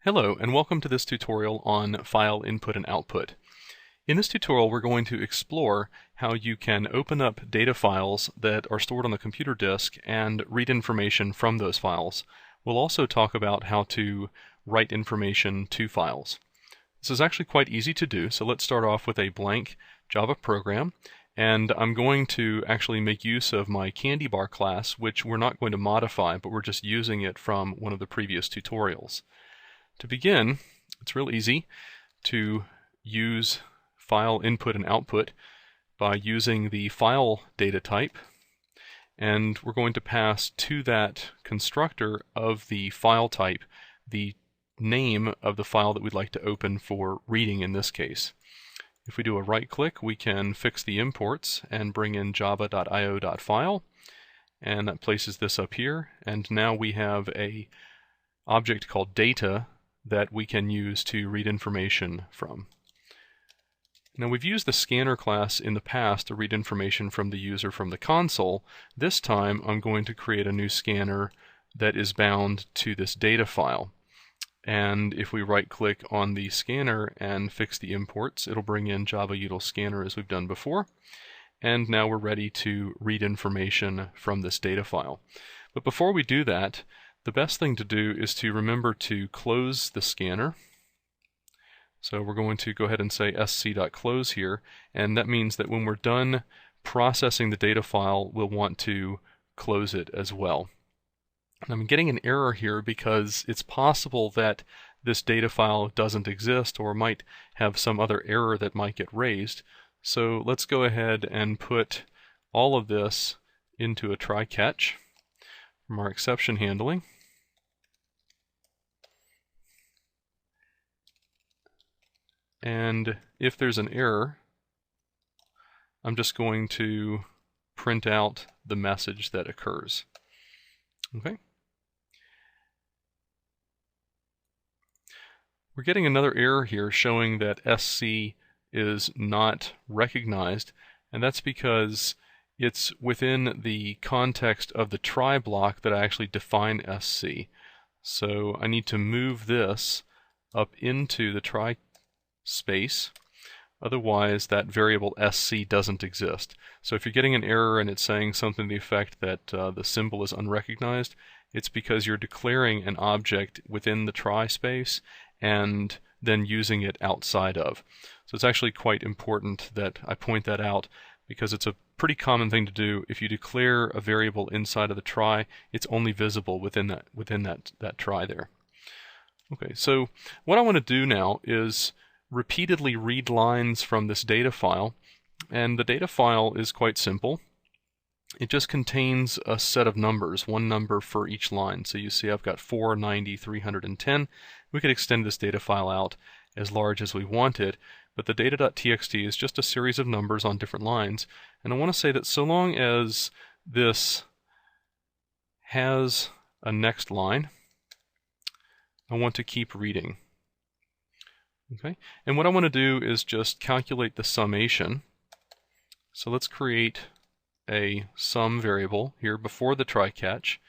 Hello, and welcome to this tutorial on file input and output. In this tutorial, we're going to explore how you can open up data files that are stored on the computer disk and read information from those files. We'll also talk about how to write information to files. This is actually quite easy to do, so let's start off with a blank Java program. And I'm going to actually make use of my Candy Bar class, which we're not going to modify, but we're just using it from one of the previous tutorials. To begin, it's real easy to use file input and output by using the file data type, and we're going to pass to that constructor of the file type the name of the file that we'd like to open for reading in this case. If we do a right click, we can fix the imports and bring in java.io.file, and that places this up here, and now we have a object called data that we can use to read information from. Now, we've used the scanner class in the past to read information from the user from the console. This time I'm going to create a new scanner that is bound to this data file. And if we right click on the scanner and fix the imports, it'll bring in Java util scanner as we've done before. And now we're ready to read information from this data file. But before we do that, the best thing to do is to remember to close the scanner. So we're going to go ahead and say sc.close here, and that means that when we're done processing the data file, we'll want to close it as well. And I'm getting an error here because it's possible that this data file doesn't exist or might have some other error that might get raised. So let's go ahead and put all of this into a try catch from our exception handling. And if there's an error, I'm just going to print out the message that occurs. Okay. We're getting another error here showing that SC is not recognized, and that's because it's within the context of the try block that I actually define SC. So I need to move this up into the try space, otherwise that variable SC doesn't exist. So if you're getting an error and it's saying something to the effect that the symbol is unrecognized, it's because you're declaring an object within the try space and then using it outside of. So it's actually quite important that I point that out, because it's a pretty common thing to do. If you declare a variable inside of the try, it's only visible within that try there. Okay, so what I want to do now is repeatedly read lines from this data file, and the data file is quite simple. It just contains a set of numbers, one number for each line. So you see I've got 4, 90, 310. We could extend this data file out as large as we wanted, but the data.txt is just a series of numbers on different lines. And I want to say that so long as this has a next line, I want to keep reading. Okay, and what I want to do is just calculate the summation. So let's create a sum variable here before the try catch,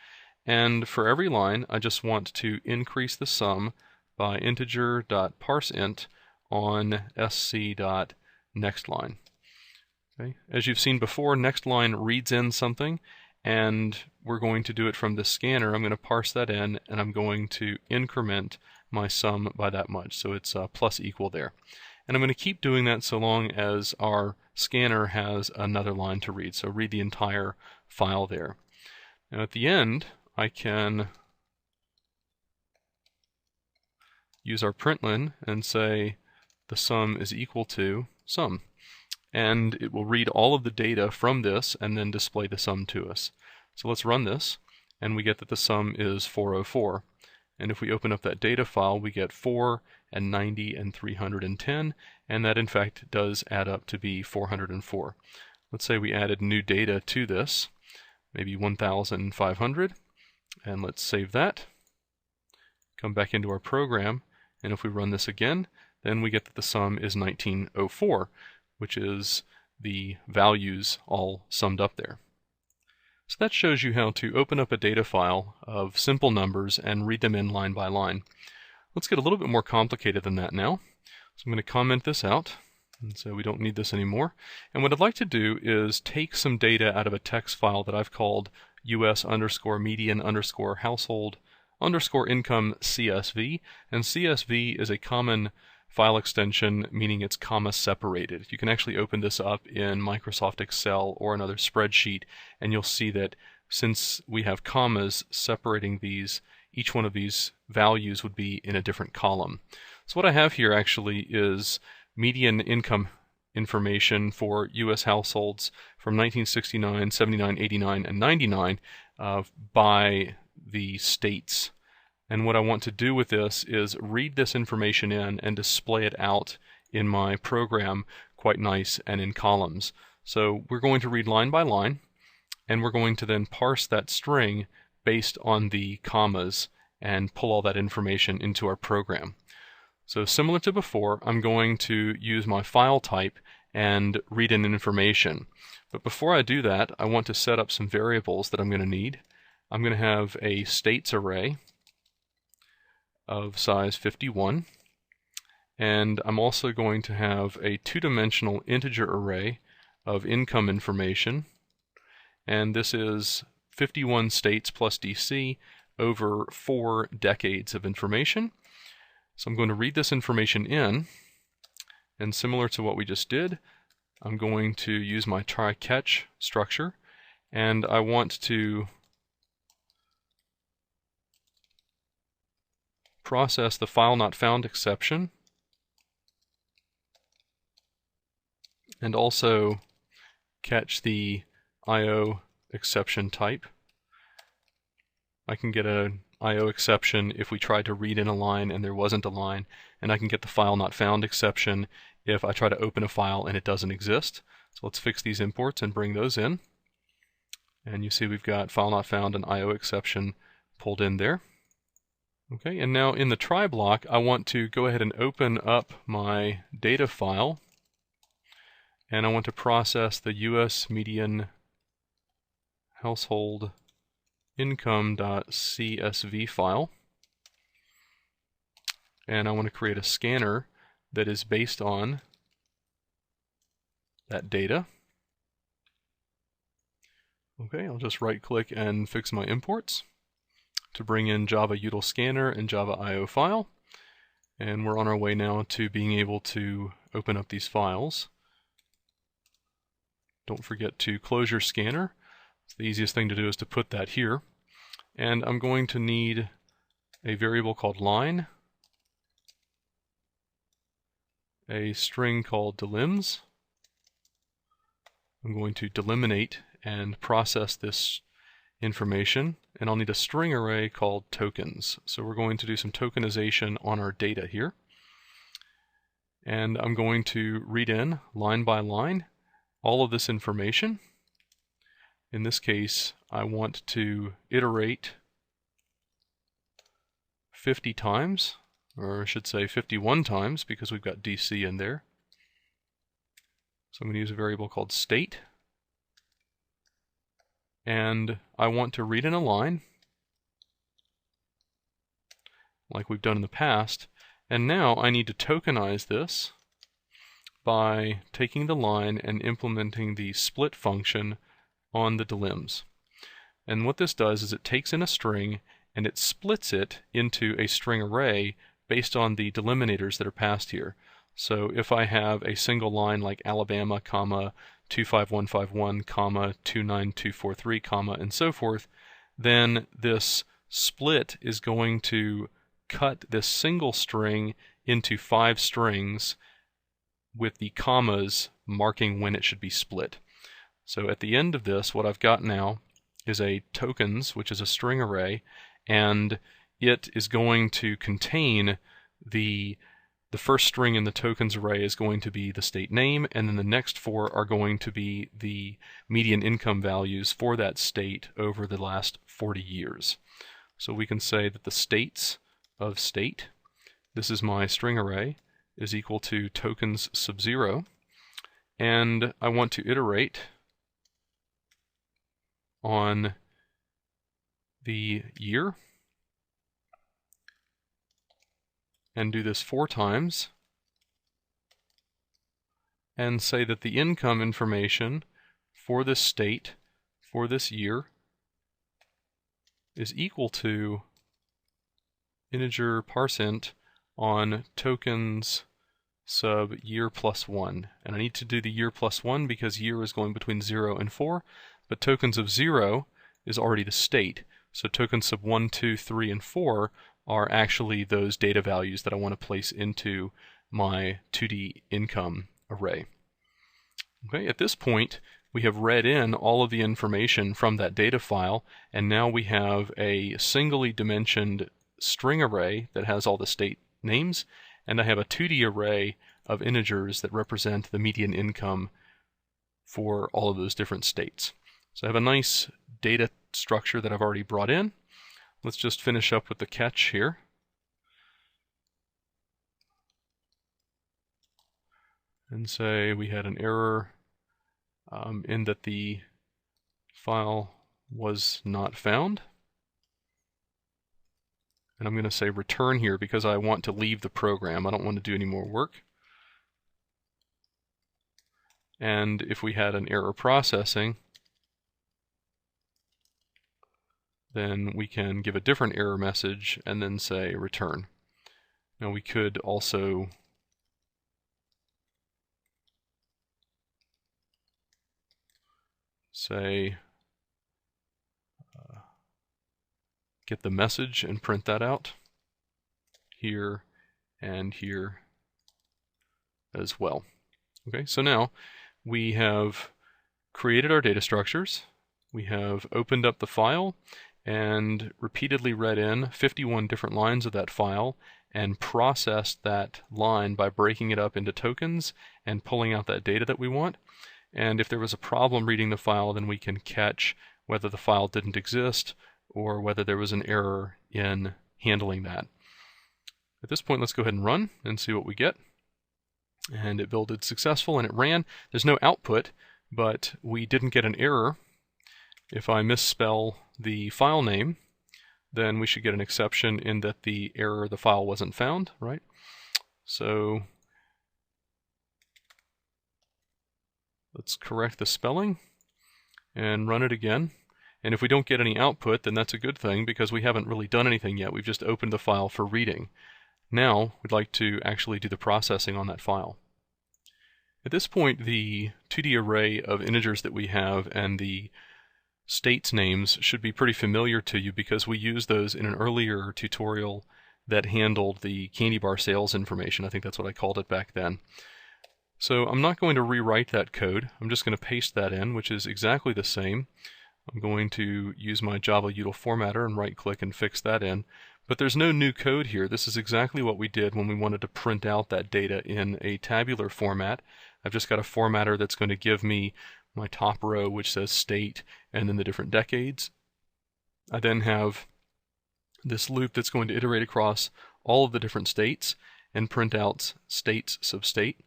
and for every line I just want to increase the sum by integer.parseInt on sc.nextLine. Okay, as you've seen before, nextLine reads in something, and we're going to do it from the scanner. I'm going to parse that in, and I'm going to increment my sum by that much, so it's plus equal there. And I'm going to keep doing that so long as our scanner has another line to read, so read the entire file there. Now at the end, I can use our println and say the sum is equal to sum. And it will read all of the data from this and then display the sum to us. So let's run this, and we get that the sum is 404. And if we open up that data file, we get 4 and 90 and 310, and that in fact does add up to be 404. Let's say we added new data to this, maybe 1,500, and let's save that. Come back into our program, and if we run this again, then we get that the sum is 1904, which is the values all summed up there. So that shows you how to open up a data file of simple numbers and read them in line by line. Let's get a little bit more complicated than that now. So I'm going to comment this out, and so we don't need this anymore. And what I'd like to do is take some data out of a text file that I've called US_median_household_income CSV. And CSV is a common file extension, meaning it's comma separated. You can actually open this up in Microsoft Excel or another spreadsheet, and you'll see that since we have commas separating these, each one of these values would be in a different column. So what I have here actually is median income information for U.S. households from 1969, 79, 89, and 99 by the states. And what I want to do with this is read this information in and display it out in my program quite nice and in columns. So we're going to read line by line, and we're going to then parse that string based on the commas and pull all that information into our program. So similar to before, I'm going to use my file type and read in information. But before I do that, I want to set up some variables that I'm going to need. I'm going to have a states array of size 51, and I'm also going to have a two-dimensional integer array of income information, and this is 51 states plus DC over 4 decades of information. So I'm going to read this information in, and similar to what we just did, I'm going to use my try-catch structure, and I want to process the file not found exception, and also catch the IO exception type. I can get an IO exception if we tried to read in a line and there wasn't a line, and I can get the file not found exception if I try to open a file and it doesn't exist. So let's fix these imports and bring those in. And you see we've got file not found and IO exception pulled in there. Okay, and now in the try block, I want to go ahead and open up my data file, and I want to process the US median household income.csv file, and I want to create a scanner that is based on that data. Okay, I'll just right click and fix my imports to bring in Java util scanner and Java IO file, and we're on our way now to being able to open up these files. Don't forget to close your scanner. The easiest thing to do is to put that here, and I'm going to need a variable called line, a string called delims. I'm going to delimitate and process this information, and I'll need a string array called tokens. So we're going to do some tokenization on our data here, and I'm going to read in line by line all of this information. In this case, I want to iterate 50 times, or I should say 51 times, because we've got DC in there. So I'm going to use a variable called state, and I want to read in a line like we've done in the past, and now I need to tokenize this by taking the line and implementing the split function on the delims. And what this does is it takes in a string and it splits it into a string array based on the delimitors that are passed here. So if I have a single line like Alabama, comma, 25151, comma, 29243, comma, and so forth, then this split is going to cut this single string into 5 strings with the commas marking when it should be split. So at the end of this, what I've got now is a tokens, which is a string array, and it is going to contain the first string in the tokens array is going to be the state name, and then the next 4 are going to be the median income values for that state over the last 40 years. So we can say that the states of state, this is my string array, is equal to tokens sub 0, and I want to iterate on the year, and do this 4 times, and say that the income information for this state, for this year, is equal to integer parseInt on tokens sub year plus 1. And I need to do the year plus 1 because year is going between 0 and 4, but tokens of 0 is already the state. So tokens sub 1, 2, 3, and 4 are actually those data values that I want to place into my 2D income array. Okay, at this point, we have read in all of the information from that data file, and now we have a singly dimensioned string array that has all the state names, and I have a 2D array of integers that represent the median income for all of those different states. So I have a nice data structure that I've already brought in. Let's just finish up with the catch here. And say we had an error in that the file was not found. And I'm going to say return here because I want to leave the program. I don't want to do any more work. And if we had an error processing, then we can give a different error message and then say return. Now we could also say get the message and print that out here and here as well. Okay, so now we have created our data structures, we have opened up the file and repeatedly read in 51 different lines of that file and processed that line by breaking it up into tokens and pulling out that data that we want. And if there was a problem reading the file, then we can catch whether the file didn't exist or whether there was an error in handling that. At this point, let's go ahead and run and see what we get. And it builded successful and it ran. There's no output, but we didn't get an error. If I misspell the file name, then we should get an exception in that the error, the file wasn't found, right? So let's correct the spelling and run it again. And if we don't get any output, then that's a good thing because we haven't really done anything yet. We've just opened the file for reading. Now we'd like to actually do the processing on that file. At this point, the 2D array of integers that we have and the states names should be pretty familiar to you because we used those in an earlier tutorial that handled the candy bar sales information. I think that's what I called it back then. So I'm not going to rewrite that code. I'm just going to paste that in, which is exactly the same. I'm going to use my Java util formatter and right-click and fix that in. But there's no new code here. This is exactly what we did when we wanted to print out that data in a tabular format. I've just got a formatter that's going to give me my top row, which says state, and then the different decades. I then have this loop that's going to iterate across all of the different states and print out states sub state.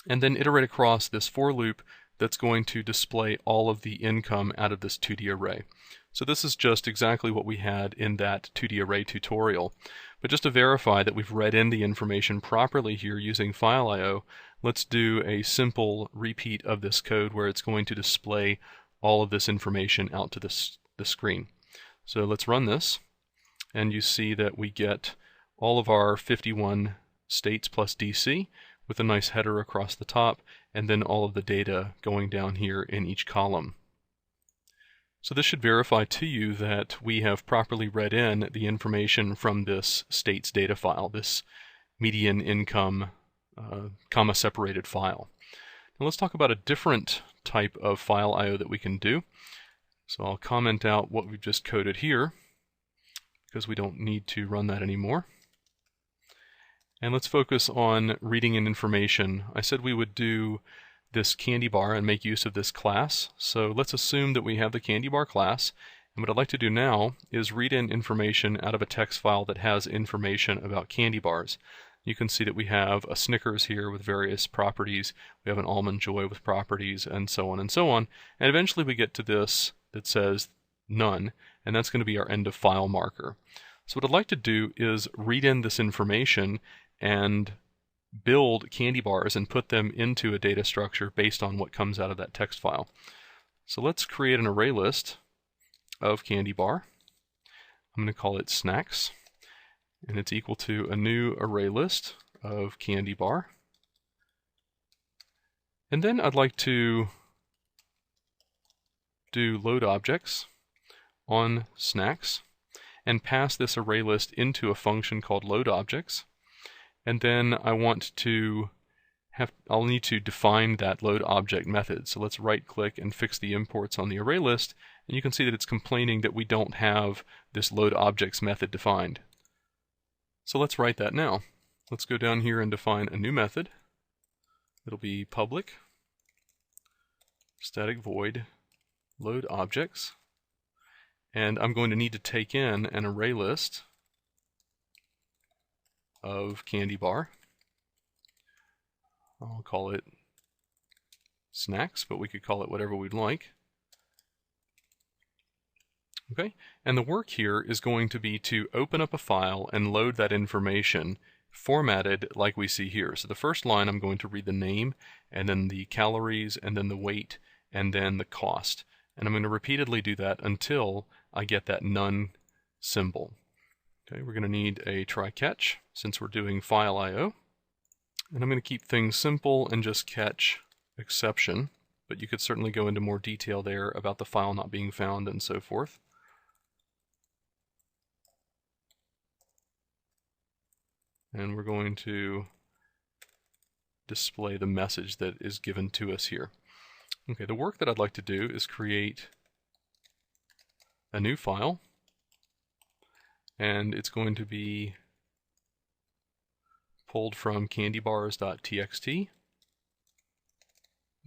And then iterate across this for loop that's going to display all of the income out of this 2D array. So this is just exactly what we had in that 2D array tutorial. But just to verify that we've read in the information properly here using file.io, let's do a simple repeat of this code where it's going to display all of this information out to the screen. So let's run this, and you see that we get all of our 51 states plus DC with a nice header across the top, and then all of the data going down here in each column. So this should verify to you that we have properly read in the information from this states data file, this median income comma separated file. Now let's talk about a different type of file I/O that we can do. So I'll comment out what we've just coded here because we don't need to run that anymore. And let's focus on reading in information. I said we would do this candy bar and make use of this class. So let's assume that we have the candy bar class. And what I'd like to do now is read in information out of a text file that has information about candy bars. You can see that we have a Snickers here with various properties. We have an Almond Joy with properties, and so on and so on. And eventually we get to this that says none, and that's going to be our end of file marker. So what I'd like to do is read in this information and build candy bars and put them into a data structure based on what comes out of that text file. So let's create an array list of candy bar. I'm going to call it snacks, and it's equal to a new array list of candy bar. And then I'd like to do load objects on snacks and pass this array list into a function called load objects. And then I'll need to define that load object method. So let's right click and fix the imports on the array list, and you can see that it's complaining that we don't have this load objects method defined. So let's write that now. Let's go down here and define a new method. It'll be public static void load objects, and I'm going to need to take in an array list of candy bar. I'll call it snacks, but we could call it whatever we'd like. Okay, and the work here is going to be to open up a file and load that information formatted like we see here. So the first line, I'm going to read the name, and then the calories, and then the weight, and then the cost. And I'm going to repeatedly do that until I get that none symbol. Okay, we're going to need a try catch since we're doing file IO. And I'm going to keep things simple and just catch exception, but you could certainly go into more detail there about the file not being found and so forth. And we're going to display the message that is given to us here. Okay, the work that I'd like to do is create a new file, and it's going to be pulled from candybars.txt.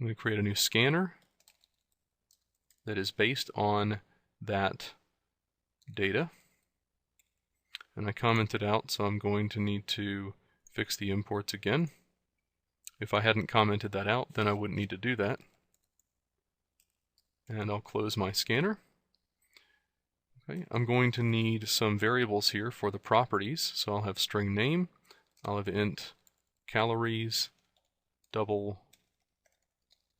I'm going to create a new scanner that is based on that data. And I commented out, so I'm going to need to fix the imports again. If I hadn't commented that out, then I wouldn't need to do that. And I'll close my scanner. Okay, I'm going to need some variables here for the properties, so I'll have string name, I'll have int calories, double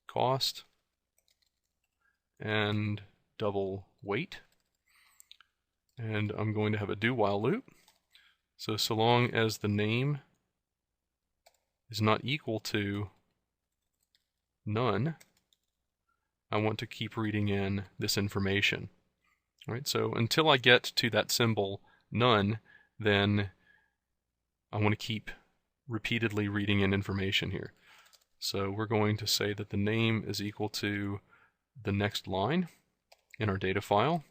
cost, and double weight. And I'm going to have a do while loop. So long as the name is not equal to none, I want to keep reading in this information. All right, so until I get to that symbol none, then I want to keep repeatedly reading in information here. So we're going to say that the name is equal to the next line in our data file.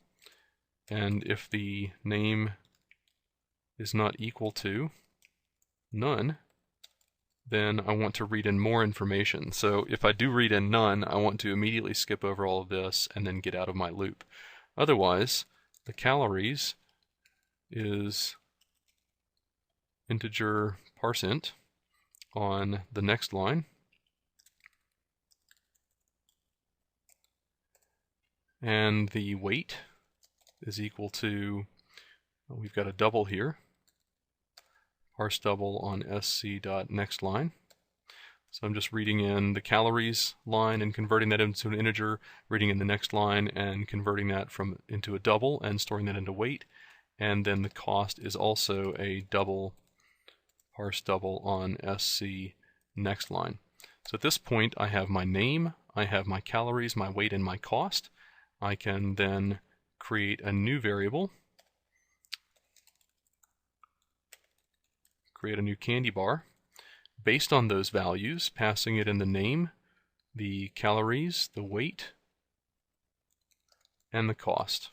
And if the name is not equal to none, then I want to read in more information. So if I do read in none, I want to immediately skip over all of this and then get out of my loop. Otherwise, the calories is integer parseInt on the next line. And the weight is equal to, we've got a double here, parse double on sc.nextLine. So I'm just reading in the calories line and converting that into an integer, reading in the next line and converting that into a double and storing that into weight. And then the cost is also a double, parse double on sc next line. So at this point I have my name, I have my calories, my weight, and my cost. I can then create a new variable, create a new candy bar based on those values, passing it in the name, the calories, the weight, and the cost.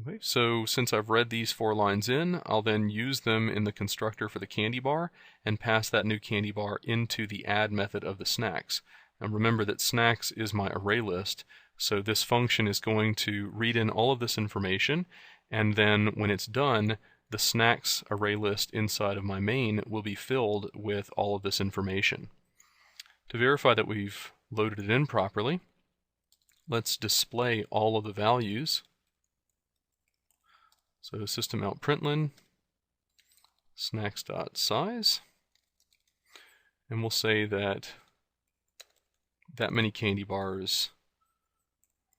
Okay, so since I've read these 4 lines in, I'll then use them in the constructor for the candy bar and pass that new candy bar into the add method of the snacks. Now remember that snacks is my array list, so this function is going to read in all of this information, and then when it's done, the snacks array list inside of my main will be filled with all of this information. To verify that we've loaded it in properly, let's display all of the values So system out println snacks.size, and we'll say that many candy bars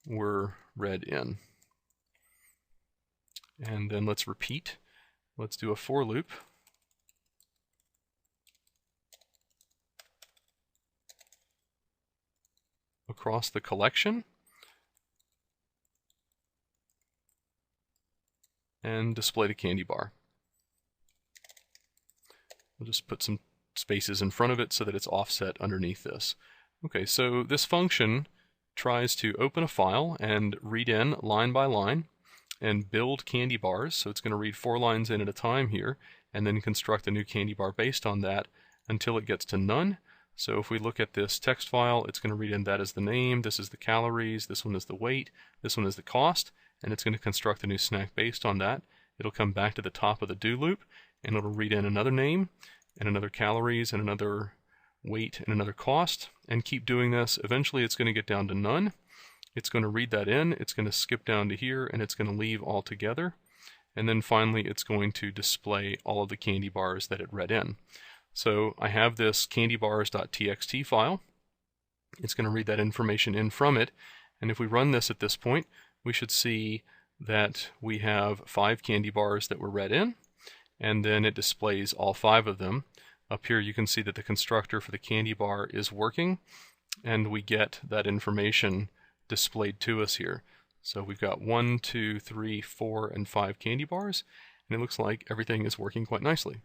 were read in. And then let's repeat. Let's do a for loop. Across the collection. And display the candy bar. We'll just put some spaces in front of it so that it's offset underneath this. Okay, so this function tries to open a file and read in line by line and build candy bars. So it's going to read 4 lines in at a time here and then construct a new candy bar based on that until it gets to none. So if we look at this text file, it's going to read in that as the name, this is the calories, this one is the weight, this one is the cost, and it's going to construct a new snack based on that. It'll come back to the top of the do loop and it'll read in another name and another calories and another weight and another cost, and keep doing this. Eventually it's going to get down to none. It's going to read that in, it's going to skip down to here, and it's going to leave altogether. And then finally it's going to display all of the candy bars that it read in. So I have this candybars.txt file. It's going to read that information in from it, and if we run this at this point, we should see that we have 5 candy bars that were read in, and then it displays all 5 of them. Up here you can see that the constructor for the candy bar is working, and we get that information displayed to us here. So we've got 1, 2, 3, 4, and 5 candy bars, and it looks like everything is working quite nicely.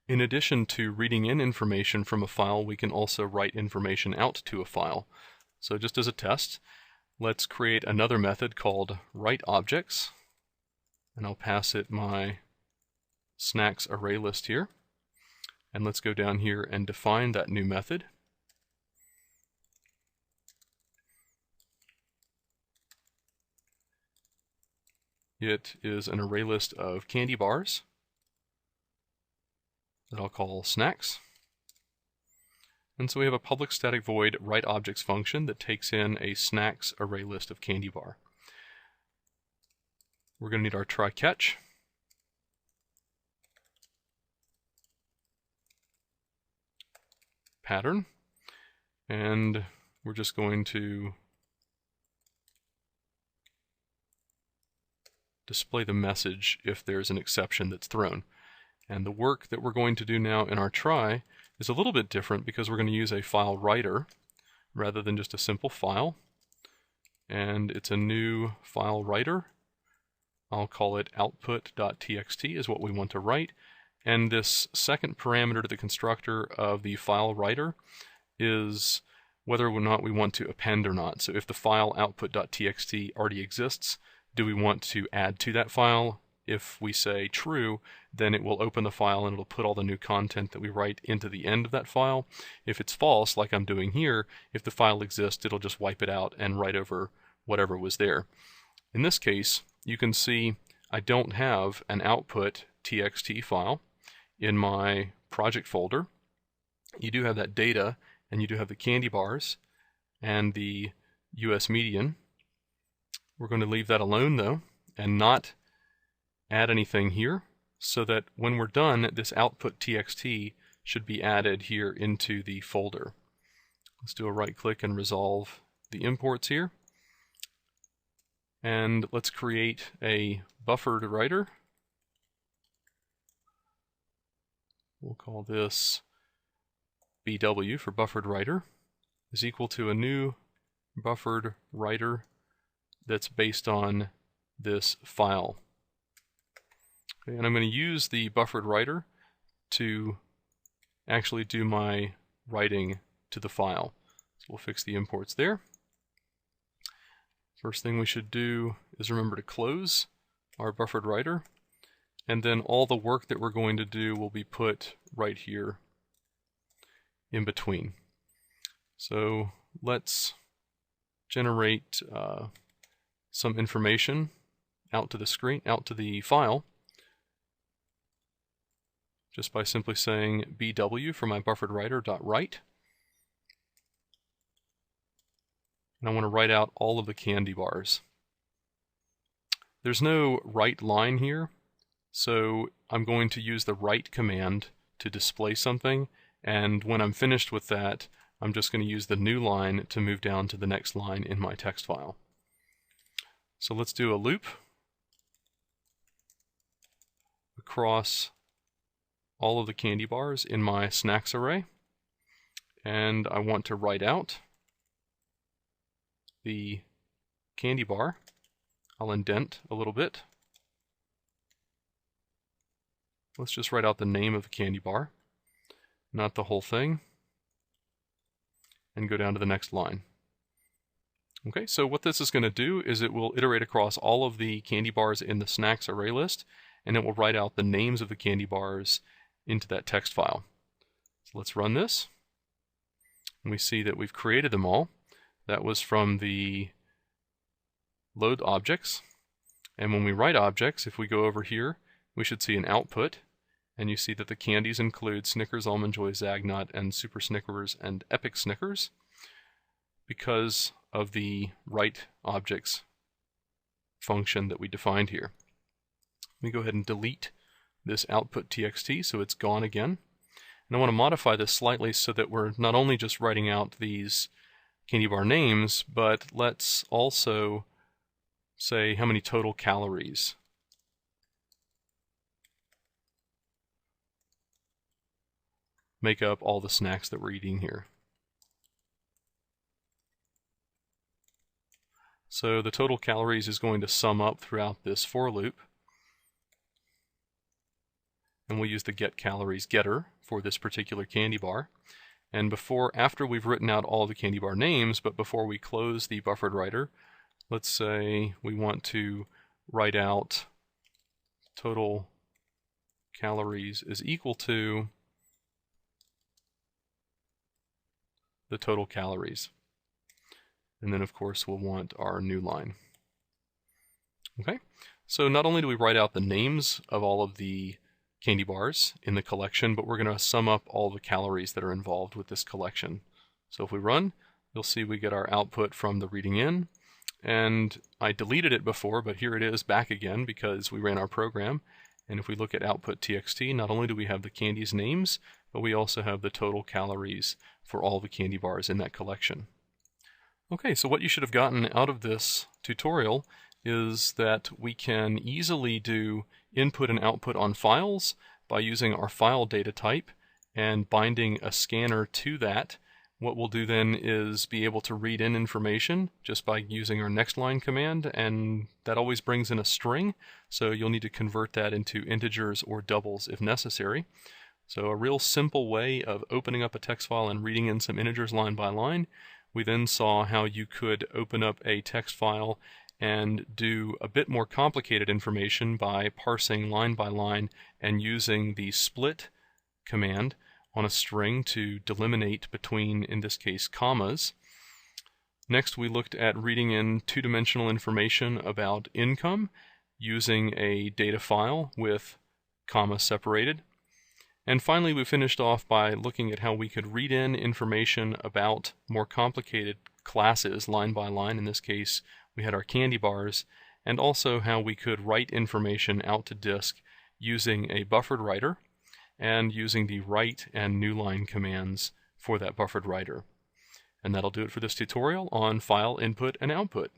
In addition to reading in information from a file, we can also write information out to a file. So just as a test, let's create another method called writeObjects, and I'll pass it my snacks array list here. And let's go down here and define that new method. It is an array list of candy bars that I'll call snacks. And so we have a public static void writeObjects function that takes in a snacks array list of candy bar. We're going to need our try catch. Pattern, and we're just going to display the message if there's an exception that's thrown. And the work that we're going to do now in our try is a little bit different because we're going to use a file writer rather than just a simple file. And it's a new file writer. I'll call it output.txt is what we want to write. And this second parameter to the constructor of the file writer is whether or not we want to append or not. So if the file output.txt already exists, do we want to add to that file? If we say true, then it will open the file and it'll put all the new content that we write into the end of that file. If it's false, like I'm doing here, if the file exists, it'll just wipe it out and write over whatever was there. In this case, you can see I don't have an output.txt file in my project folder. You do have that data, and you do have the candy bars and the US median. We're going to leave that alone though and not add anything here, so that when we're done, this output.txt should be added here into the folder. Let's do a right click and resolve the imports here, and let's create a buffered writer. We'll call this BW for buffered writer is equal to a new buffered writer that's based on this file. Okay, and I'm going to use the buffered writer to actually do my writing to the file. So we'll fix the imports there. First thing we should do is remember to close our buffered writer, and then all the work that we're going to do will be put right here in between. So let's generate some information out to the screen, out to the file, just by simply saying BW for my buffered writer.write. And I want to write out all of the candy bars. There's no write line here, so I'm going to use the write command to display something, and when I'm finished with that, I'm just going to use the new line to move down to the next line in my text file. So let's do a loop across all of the candy bars in my snacks array, and I want to write out the candy bar. I'll indent a little bit. Let's just write out the name of the candy bar, not the whole thing, and go down to the next line. Okay, so what this is going to do is it will iterate across all of the candy bars in the snacks array list, and it will write out the names of the candy bars into that text file. So let's run this, and we see that we've created them all. That was from the load objects, and when we write objects, if we go over here, we should see an output, and you see that the candies include Snickers, Almond Joy, Zagnut, and Super Snickers, and Epic Snickers, because of the write objects function that we defined here. Let me go ahead and delete this output txt so it's gone again. And I want to modify this slightly so that we're not only just writing out these candy bar names, but let's also say how many total calories make up all the snacks that we're eating here. So the total calories is going to sum up throughout this for loop, and we'll use the getCalories getter for this particular candy bar. And after we've written out all the candy bar names, but before we close the buffered writer, let's say we want to write out total calories is equal to the total calories. And then of course we'll want our new line. Okay, so not only do we write out the names of all of the candy bars in the collection, but we're going to sum up all the calories that are involved with this collection. So if we run, you'll see we get our output from the reading in, and I deleted it before, but here it is back again because we ran our program. And if we look at output txt, not only do we have the candies names, but we also have the total calories for all the candy bars in that collection. Okay, so what you should have gotten out of this tutorial is that we can easily do input and output on files by using our file data type and binding a scanner to that. What we'll do then is be able to read in information just by using our next line command, and that always brings in a string, so you'll need to convert that into integers or doubles if necessary. So a real simple way of opening up a text file and reading in some integers line by line. We then saw how you could open up a text file and do a bit more complicated information by parsing line by line and using the split command on a string to delimitate between, in this case, commas. Next, we looked at reading in two-dimensional information about income using a data file with comma separated. And finally, we finished off by looking at how we could read in information about more complicated classes line by line. In this case, we had our candy bars, and also how we could write information out to disk using a buffered writer and using the write and new line commands for that buffered writer. And that'll do it for this tutorial on file input and output.